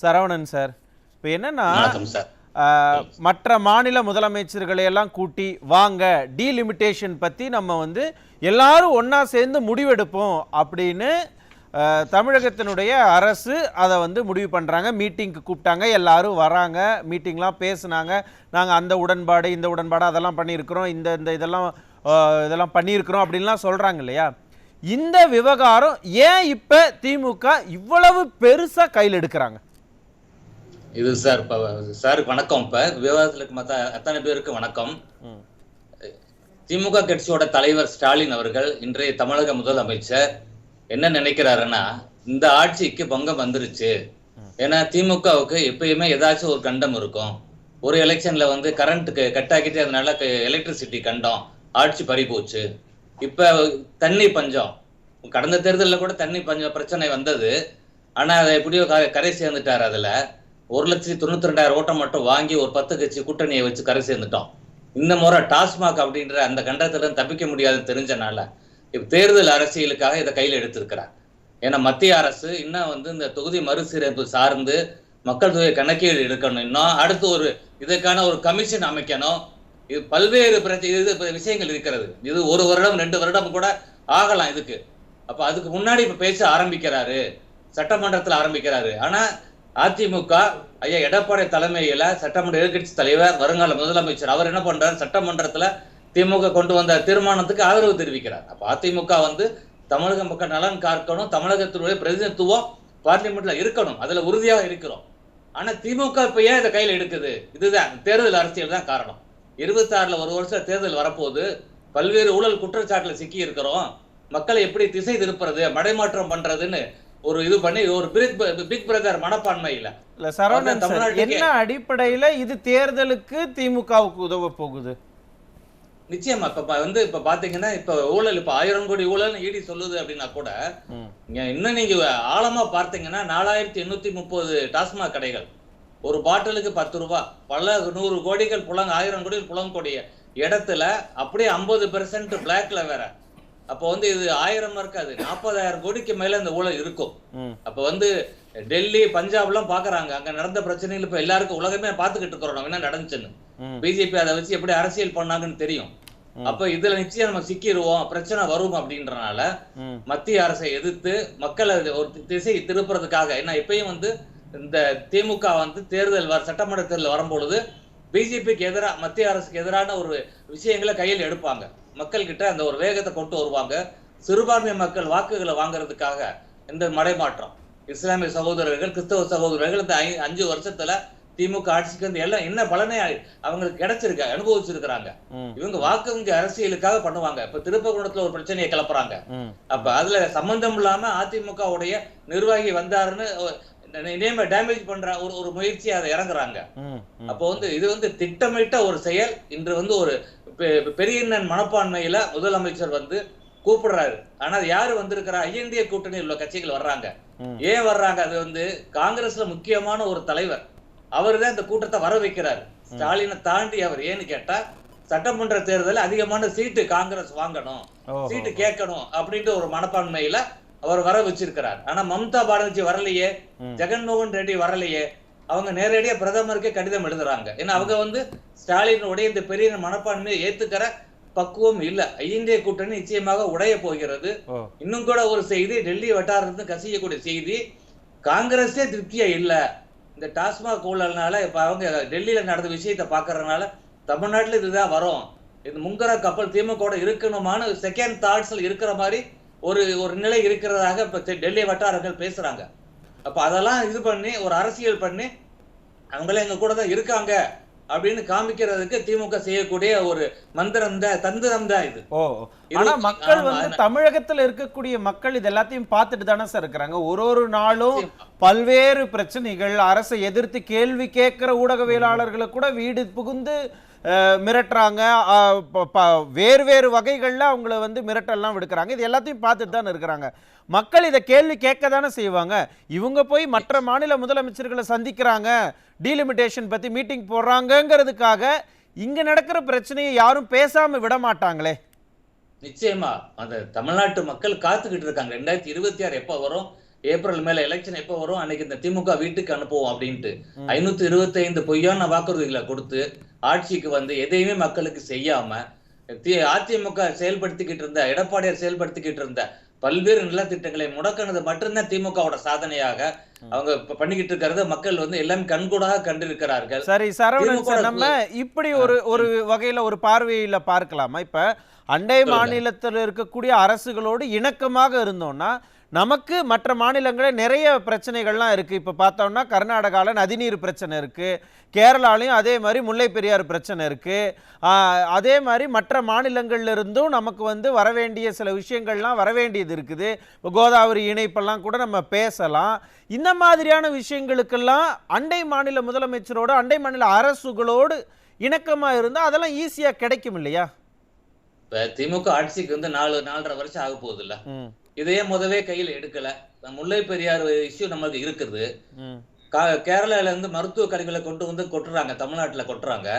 Saravanan sir, இப்போ என்னன்னா வணக்கம் சார். மற்ற மாநில முதலமைச்சர்களை எல்லாம் கூட்டி வாங்க டீலிமிட்டேஷன் பற்றி நம்ம வந்து எல்லாரும் ஒன்றா சேர்ந்து முடிவெடுப்போம் அப்படின்னு தமிழகத்தினுடைய அரசு அதை வந்து முடிவு பண்ணுறாங்க. மீட்டிங்க்கு கூப்பிட்டாங்க, எல்லாரும் வராங்க, மீட்டிங்லாம் பேசுனாங்க. நாங்கள் அந்த உடன்பாடு இந்த உடன்பாடு அதெல்லாம் பண்ணியிருக்கிறோம், இதெல்லாம் பண்ணியிருக்கிறோம் அப்படின்லாம் சொல்கிறாங்க இல்லையா? இந்த விவகாரம் ஏன் இப்போ திமுக இவ்வளவு பெருசாக கையில் எடுக்கிறாங்க? இது சார் சாருக்கு வணக்கம். இப்ப விவாதத்துல மற்ற அத்தனை பேருக்கு வணக்கம். திமுக கட்சியோட தலைவர் ஸ்டாலின் அவர்கள் இன்றைய தமிழக முதலமைச்சர் என்ன நினைக்கிறாருன்னா, இந்த ஆட்சிக்கு பங்கம் வந்துருச்சு. ஏன்னா திமுகவுக்கு எப்பயுமே ஏதாச்சும் ஒரு கண்டம் இருக்கும். ஒரு எலெக்ஷன்ல வந்து கரண்ட் கட் ஆக்கிட்டு அதனால எலக்ட்ரிசிட்டி கண்டம், ஆட்சி பறி போச்சு. இப்ப தண்ணி பஞ்சம், கடந்த தேர்தலில் கூட தண்ணி பஞ்சம் பிரச்சனை வந்தது. ஆனா அதை எப்படியோ கரை சேர்ந்துட்டாரு. அதுல 1,92,000 ஓட்டம் மட்டும் வாங்கி ஒரு 10 கட்சி கூட்டணியை வச்சு கரை சேர்ந்துட்டோம். இந்த முறை டாஸ்மாக் அப்படின்ற அந்த கண்டத்துல தப்பிக்க முடியாதுன்னு தெரிஞ்சனால இப்ப தேர்தல் அரசியலுக்காக இதை கையில் எடுத்திருக்கிறார். ஏன்னா மத்திய அரசு இன்னும் வந்து இந்த தொகுதி மறுசீரமைப்பு சார்ந்து மக்கள் தொகை கணக்கீடு எடுக்கணும், இன்னும் அடுத்து ஒரு இதுக்கான ஒரு கமிஷன் அமைக்கணும். இது பல்வேறு விஷயங்கள் இருக்கிறது. இது 1 வருடம் 2 வருடம் கூட ஆகலாம் இதுக்கு. அப்ப அதுக்கு முன்னாடி இப்ப பேச ஆரம்பிக்கிறாரு, சட்டமன்றத்தில் ஆரம்பிக்கிறாரு. ஆனா அதிமுக ஐயா எடப்பாடி தலைமையில சட்டமன்ற எதிர்கட்சி தலைவர் வருங்கால முதலமைச்சர் அவர் என்ன பண்றாரு, சட்டமன்றத்துல திமுக கொண்டு வந்த தீர்மானத்துக்கு ஆதரவு தெரிவிக்கிறார். அப்ப அதிமுக வந்து தமிழக மக்கள் நலன் காக்கணும், தமிழகத்தினுடைய பிரதிநிதித்துவம் பார்லிமெண்ட்ல இருக்கணும், அதுல உறுதியாக இருக்கிறோம். ஆனா திமுக இப்ப ஏன் இதை கையில் எடுக்குது? இதுதான் தேர்தல் அரசியல் தான் காரணம். 26ல ஒரு வருஷம் தேர்தல் வரப்போது, பல்வேறு ஊழல் குற்றச்சாட்டுல சிக்கி இருக்கிறோம், மக்களை எப்படி திசை திருப்புறது, மடைமாற்றம் பண்றதுன்னு ஒரு இது பண்ணி ஒரு பிக் பிரதர் மனப்பான்மை இல்ல. சரவணன் சார், என்ன அடிப்படையில இது தேர்தலுக்கு திமுகவுக்கு உதவ போகுது? நிச்சயமா இப்ப பாத்தீங்கன்னா இப்ப ஊழல், இப்ப 1000 கோடி ஊழல் ஈடி சொல்லுது அப்படின்னா கூட இன்னும் நீங்க ஆழமா பார்த்தீங்கன்னா 4830 டாஸ்மாக் கடைகள், ஒரு பாட்டிலுக்கு 10 ரூபாய், பல 100 கோடிகள் 1000 கோடிகள் புலங்கக்கூடிய இடத்துல அப்படியே 50% பிளாக்ல வேற. அப்ப வந்து இது 1000 இருக்காது, 40,000 கோடிக்கு மேல இந்த ஊழல் இருக்கும். அப்ப வந்து டெல்லி பஞ்சாப் எல்லாம் பாக்குறாங்க, அங்க நடந்த பிரச்சனைகள் இப்ப எல்லாருக்கும் உலகமே பாத்துக்கிட்டு இருக்கிறோம் என்ன நடந்துச்சுன்னு. பிஜேபி அதை வச்சு எப்படி அரசியல் பண்ணாங்கன்னு தெரியும். அப்ப இதுல நிச்சயம் நம்ம சிக்கிடுவோம், பிரச்சனை வரும் அப்படின்றனால மத்திய அரசை எதிர்த்து மக்களை ஒரு திசை திருப்புறதுக்காக, ஏன்னா எப்பயும் வந்து இந்த திமுக வந்து தேர்தல் சட்டமன்ற தேர்தல் வரும்பொழுது பிஜேபிக்கு எதிராக மத்திய அரசுக்கு எதிரான ஒரு விஷயங்களை கையில் எடுப்பாங்க, மக்கள் கிட்ட அந்த ஒரு வேகத்தை கொண்டு வருவாங்க. சிறுபான்மை மக்கள் வாக்குகளை வாங்குறதுக்காக இந்த மடைமாற்றம், இஸ்லாமிய சகோதரர்கள் கிறிஸ்தவ சகோதரர்கள் இந்த 5 வருஷத்துல திமுக ஆட்சிக்கு வந்து எல்லாம் என்ன பலனே அவங்களுக்கு கிடைச்சிருக்க அனுபவிச்சிருக்கிறாங்க. இவங்க வாக்கு வங்கி அரசியலுக்காக பண்ணுவாங்க. இப்ப திருப்பகுணத்துல ஒரு பிரச்சனையை கிளப்புறாங்க. அப்ப அதுல சம்பந்தம் இல்லாம அதிமுக உடைய நிர்வாகி வந்தாருன்னு டேமேஜ் பண்ற ஒரு முயற்சி அதை இறங்குறாங்க. அப்போ வந்து இது வந்து திட்டமிட்ட ஒரு செயல். இன்று வந்து ஒரு பெரிய மனப்பான்மையில முதலமைச்சர் வந்து கூப்பிடுறாரு. ஆனா அது யாரு வந்திருக்கிறா, ஐஎன்டிஏ கூட்டணியில் உள்ள கட்சிகள் வர்றாங்க. ஏன் வர்றாங்க? அது வந்து காங்கிரஸ்ல முக்கியமான ஒரு தலைவர், அவர் தான் இந்த கூட்டத்தை வர வைக்கிறார். ஸ்டாலினை தாண்டி அவர். ஏன்னு கேட்டா சட்டமன்ற தேர்தலில் அதிகமான சீட்டு காங்கிரஸ் வாங்கணும், சீட்டு கேட்கணும் அப்படின்ற ஒரு மனப்பான்மையில அவர் வர வச்சிருக்கிறார். ஆனா மம்தா பானர்ஜி வரலையே, ஜெகன்மோகன் ரெட்டி வரலையே. அவங்க நேரடியா பிரதமருக்கே கடிதம் எழுதுறாங்க. ஏன்னா அவங்க வந்து ஸ்டாலினுடைய இந்த பெரிய மனப்பான்மையை ஏத்துக்கிற பக்குவம் இல்ல. ஐஎன்டிஏ கூட்டணி நிச்சயமாக உடைய போகிறது. இன்னும் கூட ஒரு செய்தி, டெல்லி வட்டாரத்து கசியக்கூடிய செய்தி, காங்கிரஸே திருப்தியா இல்ல இந்த டாஸ்மாக் ஊழல்னால. இப்ப அவங்க டெல்லியில நடந்த விஷயத்தை பாக்குறதுனால தமிழ்நாட்டுல இதுதான் வரும், இந்த முங்கர கப்பல் திமுக இருக்கணுமான செகண்ட் தாட்ஸ்ல இருக்கிற மாதிரி ஒரு நிலை இருக்கிறதாக இப்ப டெல்லி வட்டாரங்கள் பேசுறாங்க. அப்ப அதெல்லாம் இது பண்ணி ஒரு அரசியல் பண்ணி அவங்களே எங்க கூட தான் இருக்காங்க அப்படின்னு காமிக்கிறதுக்கு திமுக செய்யக்கூடிய ஒரு மந்திரம் தான், தந்திரம் தான் இது. ஆனா மக்கள் வந்து தமிழகத்துல இருக்கக்கூடிய மக்கள் இது எல்லாத்தையும் பார்த்துட்டு தானே சார் இருக்கிறாங்க. ஒரு நாளும் பல்வேறு பிரச்சனைகள், அரசை எதிர்த்து கேள்வி கேட்கிற ஊடகவியலாளர்களை கூட வீடு புகுந்து மிரட்டுறாங்க, வேறு வகைகள்ல அவங்கள வந்து மிரட்டெல்லாம் விடுக்கிறாங்க. இது எல்லாத்தையும் பார்த்துட்டு தானே இருக்கிறாங்க. மக்கள் இதை கேள்வி கேட்க தானே செய்வாங்க. இவங்க போய் மற்ற மாநில முதலமைச்சர்களை சந்திக்கிறாங்க, டீலிமிட்டேஷன் பத்தி மீட்டிங் போடுறாங்கிறதுக்காக இங்க நடக்கிற பிரச்சனையை யாரும் பேசாம விட மாட்டாங்களே. நிச்சயமா அந்த தமிழ்நாட்டு மக்கள் காத்துக்கிட்டு இருக்காங்க. 2026 எப்ப வரும், ஏப்ரல் மேல எலெக்ஷன் எப்ப வரும் அன்னைக்கு இந்த திமுக வீட்டுக்கு அனுப்புவோம் அப்படின்ட்டு 525 பொய்யான வாக்குறுதிகளை கொடுத்து ஆட்சிக்கு வந்து எதையுமே மக்களுக்கு செய்யாம அதிமுக செயல்படுத்திக்கிட்டு இருந்த எடப்பாடியார் செயல்படுத்திக்கிட்டு இருந்த பல்வேறு நலத்திட்டங்களை முடக்கினது மட்டும்தான் திமுகவோட சாதனையாக அவங்க பண்ணிக்கிட்டு இருக்கிறத மக்கள் வந்து எல்லாமே கண்கூடாக கண்டிருக்கிறார்கள். சரி சரவணன் சார், நம்ம இப்படி ஒரு வகையில ஒரு பார்வையில பார்க்கலாமா? இப்ப அண்டை மாநிலத்தில் இருக்கக்கூடிய அரசுகளோடு இணக்கமாக இருந்தோம்னா நமக்கு மற்ற மாநிலங்களில் நிறைய பிரச்சனைகள்லாம் இருக்குது. இப்போ பார்த்தோம்னா கர்நாடகாவில் நதிநீர் பிரச்சனை இருக்குது, கேரளாலையும் அதே மாதிரி முல்லை பெரியாறு பிரச்சனை இருக்குது. அதே மாதிரி மற்ற மாநிலங்கள்ல இருந்தும் நமக்கு வந்து வரவேண்டிய சில விஷயங்கள்லாம் வரவேண்டியது இருக்குது. இப்போ கோதாவரி இணைப்பெல்லாம் கூட நம்ம பேசலாம். இந்த மாதிரியான விஷயங்களுக்கெல்லாம் அண்டை மாநில முதலமைச்சரோடு அண்டை மாநில அரசுகளோடு இணக்கமாக இருந்தால் அதெல்லாம் ஈஸியாக கிடைக்கும் இல்லையா? இப்போ திமுக ஆட்சிக்கு வந்து 4.5 வருஷம் ஆக போகுது இல்ல, இதையே முதவே கையில எடுக்கல. முல்லை பெரியாறு இஷ்யூ நமக்கு இருக்குது. கேரளால இருந்து மருத்துவ கழிவுகளை கொண்டு வந்து கொட்டுறாங்க, தமிழ்நாட்டுல கொட்டுறாங்க.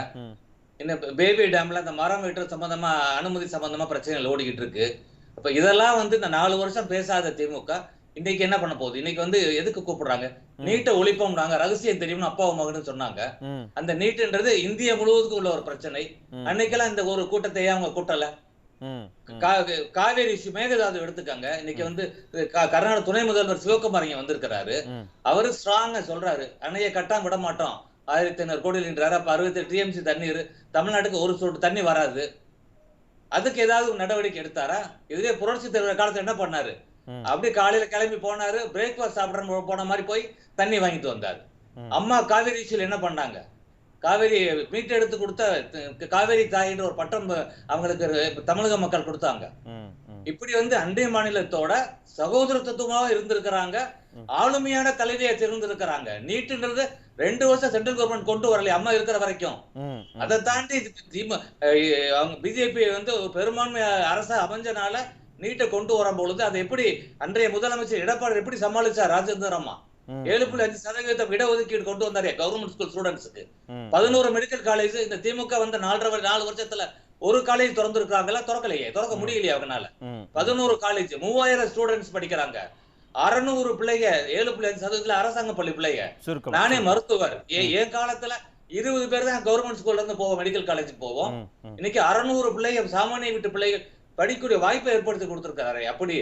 இன்னும் பேபி டேம்ல இந்த மரம் வெட்டுற சம்பந்தமா அனுமதி சம்பந்தமா பிரச்சனைகள் ஓடிக்கிட்டு இருக்கு. அப்ப இதெல்லாம் வந்து இந்த 4 வருஷம் பேசாத திமுக இன்னைக்கு என்ன பண்ண போகுது? இன்னைக்கு வந்து எதுக்கு கூப்பிடுறாங்க? நீட்டை ஒழிப்போம்னாங்க, ரகசியம் தெரியும்னு அப்பா மகன்னு சொன்னாங்க. அந்த நீட்டுன்றது இந்திய முழுவதுக்கும் உள்ள ஒரு பிரச்சனை. அன்னைக்கெல்லாம் இந்த ஒரு கூட்டத்தையே அவங்க கூட்டல. காவேரி இஷ்யூ மேகதாது எடுத்துக்காங்க. இன்னைக்கு வந்து கர்நாடக துணை முதல்வர் சிவகுமார் இங்க வந்திருக்கிறாரு. அவரு ஸ்ட்ராங்கா சொல்றாரு, அணையை கட்டாம விட மாட்டோம், 1500 கோடின்றாரு. அப்ப 68 TMC தண்ணீர் தமிழ்நாட்டுக்கு ஒரு சொட்டு தண்ணி வராது. அதுக்கு ஏதாவது நடவடிக்கை எடுத்தாரா? இதுவே புரட்சி தலைவர் காலத்துல என்ன பண்ணாரு? அப்படி காலையில கிளம்பி போனாரு, பிரேக்ஃபாஸ்ட் சாப்பிட போன மாதிரி போய் தண்ணி வாங்கிட்டு வந்தாரு. அம்மா காவேரி இஷ்யூல என்ன பண்ணாங்க? காவேரி மீட்டு எடுத்து கொடுத்த காவேரி தாயின்ற ஒரு பட்டம் அவங்களுக்கு தமிழக மக்கள் கொடுத்தாங்க. இப்படி வந்து அண்டை மாநிலத்தோட சகோதரத்துவமாக இருந்திருக்கிறாங்க, ஆளுமையான தலைவியை தெரிந்திருக்கிறாங்க. நீட்டுன்றது 2 வருஷம் சென்ட்ரல் கவர்மெண்ட் கொண்டு வரல அம்மா இருக்கிற வரைக்கும். அதை தாண்டி அவங்க பிஜேபி வந்து பெரும்பான்மை அரசா அமைஞ்சனால நீட்டை கொண்டு வரும் பொழுது அதை எப்படி அன்றைய முதலமைச்சர் எடப்பாடி எப்படி சமாளிச்சார்? ராஜேந்திர அம்மா 7.5% இடஒதுக்கீடு கொண்டு வந்தாரு கவர்மெண்ட் ஸ்கூல் ஸ்டூடெண்ட்ஸ்க்கு. 11 மெடிக்கல் காலேஜ் இந்த திமுக வந்து 4 வருஷத்துல ஒரு காலேஜ் திறந்து இருக்காங்களா? திறக்கலையே, திறக்க முடியலையே அவங்கனால. 11 காலேஜ் 3000 ஸ்டூடெண்ட்ஸ் படிக்கிறாங்க. 600 பிள்ளைங்க 7.5% அரசாங்க பள்ளி பிள்ளைங்க. நானே மருத்துவர், என் காலத்துல 20 பேர் தான் கவர்மெண்ட் ஸ்கூல்ல இருந்து போவோம், மெடிக்கல் காலேஜுக்கு போவோம். இன்னைக்கு 600 பிள்ளைங்க சாமானிய வீட்டு பிள்ளைகள் படிக்கக்கூடிய வாய்ப்பை ஏற்படுத்தி கொடுத்திருக்காரு. அப்படி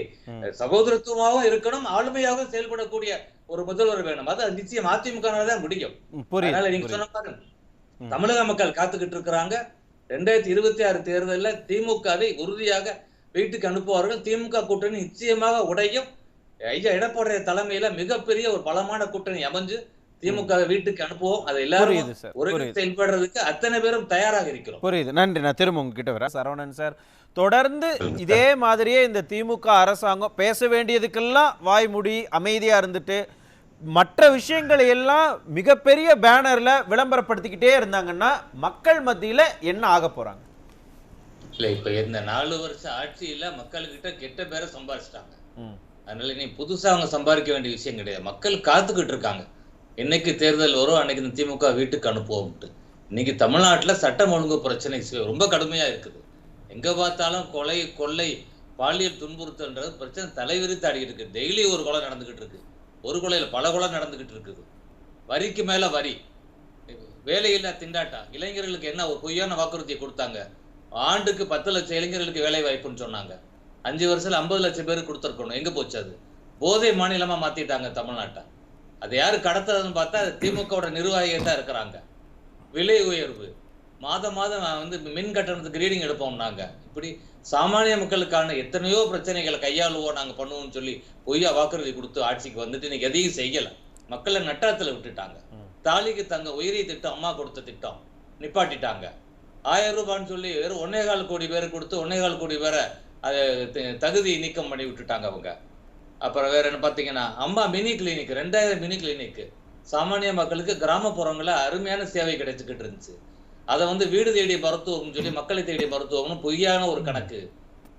சகோதரத்துவமாகவும் இருக்கணும், ஆளுமையாக செயல்படக்கூடிய ஒரு முதல்வர் வேணும். அது நிச்சயம் அதிமுக தான் முடியும். அதனால நீங்க சொன்ன பாருங்க, தமிழக மக்கள் காத்துக்கிட்டு இருக்கிறாங்க. 2026 தேர்தலில் திமுகவை உறுதியாக வீட்டுக்கு அனுப்புவார்கள். திமுக கூட்டணி நிச்சயமாக உடையும். ஐயா எடப்பாடி தலைமையில மிகப்பெரிய ஒரு பலமான கூட்டணி அமைஞ்சு திமுக வீட்டுக்கு அனுப்புவோம். அதை எல்லாரும் ஒரு செயல்படுறதுக்கு அத்தனை பேரும் தயாராக இருக்கிறோம். புரியுது, நன்றி. நான் திரும்ப உங்ககிட்ட வரேன். சரவணன் சார், தொடர்ந்து இதே மாதிரியே இந்த திமுக அரசாங்கம் பேச வேண்டியதுக்கெல்லாம் வாய்மூடி அமைதியா இருந்துட்டு மற்ற விஷயங்களை எல்லாம் மிகப்பெரிய பேனர்ல விளம்பரப்படுத்திக்கிட்டே இருந்தாங்கன்னா மக்கள் மத்தியில என்ன ஆக போறாங்க? இல்ல, இப்ப இந்த 4 வருஷ ஆட்சியில மக்கள்கிட்ட கெட்ட பேரை சம்பாதிச்சிட்டாங்க. அதனால நீ புதுசா அவங்க சம்பாதிக்க வேண்டிய விஷயம் கிடையாது. மக்கள் காத்துக்கிட்டு இருக்காங்க, என்னைக்கு தேர்தல் வரும் அன்னைக்கு இந்த திமுக வீட்டுக்கு அனுப்புவோம்ட்டு. இன்னைக்கு தமிழ்நாட்டுல சட்டம் ஒழுங்கு பிரச்சனை ரொம்ப கடுமையா இருக்குது. எங்க பார்த்தாலும் கொலை, கொள்ளை, பாலியல் துன்புறுத்தல்ன்றது பிரச்சனை தலைவிரித்தாடி இருக்கு. டெய்லி ஒரு கொலை நடந்துகிட்டு இருக்கு. ஒரு கொலையில பல கொலை நடந்துகிட்டு இருக்குது. வரிக்கு மேல வரி, வேலையில்லா திண்டாட்டம். இளைஞர்களுக்கு என்ன ஒரு பொய்யான வாக்குறுதியை கொடுத்தாங்க? ஆண்டுக்கு 10 லட்சம் இளைஞர்களுக்கு வேலை வாய்ப்புன்னு சொன்னாங்க. 5 வருஷத்துல 50 லட்சம் பேருக்கு கொடுத்துருக்கணும். எங்க போச்சு அது? போதை மாநிலமா மாத்திட்டாங்க தமிழ்நாட்டை. அதை யாரு கடத்துறதுன்னு பார்த்தா திமுக நிர்வாகிகள் தான் இருக்கிறாங்க. விலை உயர்வு, மாதம் வந்து மின் கட்டணத்துக்கு ரீடிங் எடுப்போம் நாங்க. இப்படி சாமானிய மக்களுக்கான எத்தனையோ பிரச்சனைகளை கையாளுவோம், நாங்க பண்ணுவோம்னு சொல்லி பொய்யா வாக்குறுதி கொடுத்து ஆட்சிக்கு வந்துட்டு இன்னைக்கு எதையும் செய்யல. மக்களை நட்டத்துல விட்டுட்டாங்க. தாலிக்கு தங்க உயிரி திட்டம், அம்மா கொடுத்த திட்டம் நிப்பாட்டிட்டாங்க. 1000 ரூபான்னு சொல்லி வெறும் 1.25 கோடி பேர் கொடுத்து 1.25 கோடி பேரை அதை தகுதி நீக்கம் பண்ணி விட்டுட்டாங்க அவங்க. அப்புறம் வேற என்ன பார்த்தீங்கன்னா, அம்மா மினி கிளினிக், 2000 மினி கிளினிக் சாமானிய மக்களுக்கு கிராமப்புறங்களில் அருமையான சேவை கிடைச்சிக்கிட்டு இருந்துச்சு. அதை வந்து வீடு தேடி மருத்துவம்னு சொல்லி மக்களை தேடி மருத்துவம்னு பொய்யான ஒரு கணக்கு,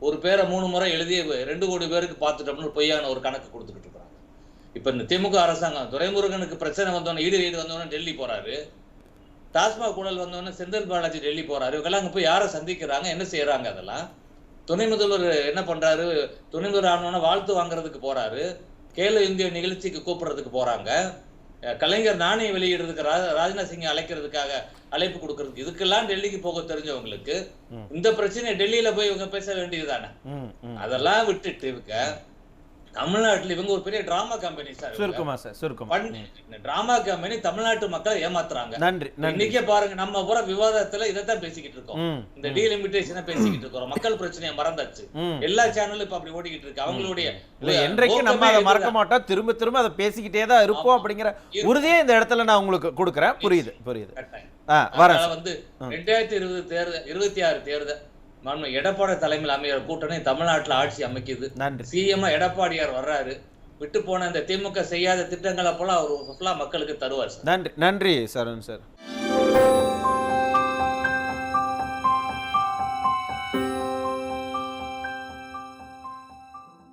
ஒரு பேரை 3 முறை எழுதி 2 கோடி பேருக்கு பார்த்துட்டோம்னு பொய்யான ஒரு கணக்கு கொடுத்துக்கிட்டு இருக்கிறாங்க. இப்ப இந்த திமுக அரசாங்கம் துரைமுருகனுக்கு பிரச்சனை வந்தோன்னே, ஈடு வந்தோன்னே டெல்லி போறாரு. டாஸ்மாக் ஊழல் வந்தோடனே செந்தில் பாலாஜி டெல்லி போறாரு. இவங்கெல்லாம் அங்க போய் யாரை சந்திக்கிறாங்க, என்ன செய்யறாங்க? அதெல்லாம் துணை முதல்வர் என்ன பண்றாரு? துணை முதல்வர் ஆனோன்னா வாழ்த்து வாங்குறதுக்கு போறாரு. கேலோ இந்தியா நிகழ்ச்சிக்கு கூப்பிடுறதுக்கு போறாங்க. கலைஞர் நாணய வெளியிடுறதுக்கு ராஜ்நாத் சிங் அழைக்கிறதுக்காக அழைப்பு கொடுக்கறதுக்கு, இதுக்கெல்லாம் டெல்லிக்கு போக தெரிஞ்சவங்களுக்கு இந்த பிரச்சனை டெல்லியில போய் இவங்க பேச வேண்டியதுதானே? அதெல்லாம் விட்டுட்டு இவங்க தமிழ்நாட்டுல இவங்க ஒரு பெரிய டிராமா கம்பெனி சார். சுருக்கமா சார், சுருக்கமா. டிராமா கம்பெனி தமிழ்நாட்டு மக்களை ஏமாத்துறாங்க. நன்றி. இன்னைக்கே பாருங்க, நம்ம பூரா விவாதத்துல இதைத்தான் பேசிக்கிட்டு இருக்கோம். இந்த டீலிமிட்டேஷனை பேசிக்கிட்டு இருக்கோம். மக்கள் பிரச்சனையை மறந்தாச்சு. எல்லா சேனலும் இப்ப அப்படி ஓடிக்கிட்டு இருக்கு. அவங்களுடைய என்றைக்கு நம்ம அதை மறக்க மாட்டோம், திரும்ப திரும்ப அதை பேசிக்கிட்டே தான் இருப்போம் அப்படிங்கிற உறுதியே இந்த இடத்துல நான் உங்களுக்கு கொடுக்குறேன். புரியுது. வந்து 2026 தேர்தல் எடப்பாடி தலைமையில் அமைகிற கூட்டணி தமிழ்நாட்டுல ஆட்சி அமைக்குது. சிஎம் எடப்பாடியார் வர்றாரு. விட்டு போன இந்த திமுக செய்யாத திட்டங்களை போல அவர் மக்களுக்கு தருவார். நன்றி சரண் சார்.